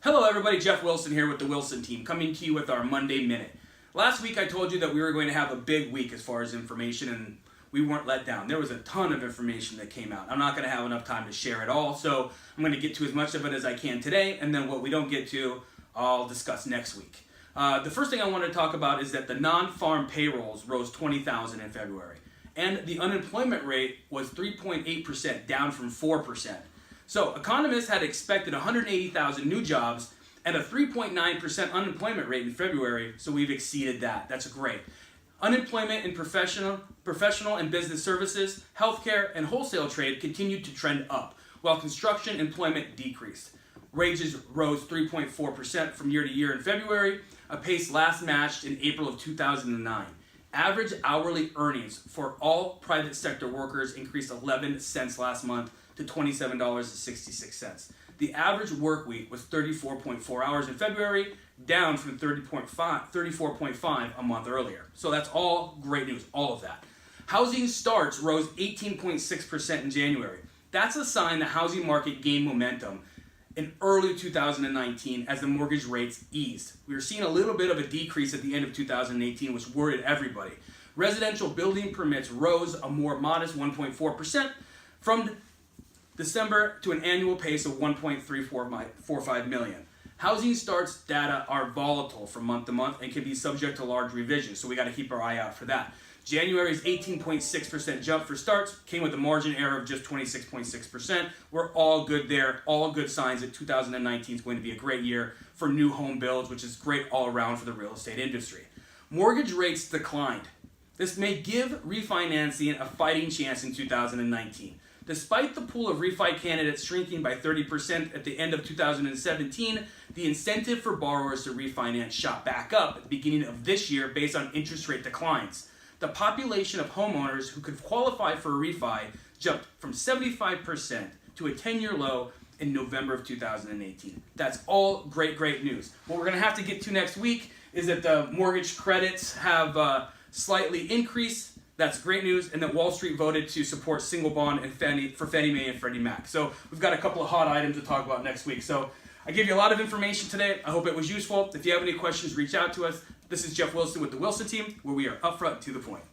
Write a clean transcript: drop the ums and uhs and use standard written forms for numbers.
Hello everybody, Jeff Willson here with the Willson team, coming to you with our Monday Minute. Last week I told you that we were going to have a big week as far as information, and we weren't let down. There was a ton of information that came out. I'm not going to have enough time to share it all, so I'm going to get to as much of it as I can today, and then what we don't get to, I'll discuss next week. The first thing I want to talk about is that the non-farm payrolls rose 20,000 in February, and the unemployment rate was 3.8%, down from 4%. So economists had expected 180,000 new jobs and a 3.9% unemployment rate in February, so we've exceeded that. That's great. Unemployment in professional and business services, healthcare, and wholesale trade continued to trend up, while construction employment decreased. Wages rose 3.4% from year to year in February, a pace last matched in April of 2009. Average hourly earnings for all private sector workers increased 11 cents last month to $27.66. The average work week was 34.4 hours in February, down from 34.5 a month earlier. So that's all great news, all of that. Housing starts rose 18.6% in January. That's a sign the housing market gained momentum in early 2019 as the mortgage rates eased. We were seeing a little bit of a decrease at the end of 2018, which worried everybody. Residential building permits rose a more modest 1.4% from December to an annual pace of 1.345 million. Housing starts data are volatile from month to month and can be subject to large revisions, so we got to keep our eye out for that. January's 18.6% jump for starts came with a margin error of just 26.6%. We're all good there, all good signs that 2019 is going to be a great year for new home builds, which is great all around for the real estate industry. Mortgage rates declined. This may give refinancing a fighting chance in 2019. Despite the pool of refi candidates shrinking by 30% at the end of 2017, the incentive for borrowers to refinance shot back up at the beginning of this year based on interest rate declines. The population of homeowners who could qualify for a refi jumped from 75% to a 10-year low in November of 2018. That's all great news. What we're going to have to get to next week is that the mortgage credits have slightly increased. That's great news, and that Wall Street voted to support single bond and for Fannie Mae and Freddie Mac. So we've got a couple of hot items to talk about next week. So I gave you a lot of information today. I hope it was useful. If you have any questions, reach out to us. This is Jeff Willson with the Willson team, where we are upfront to the point.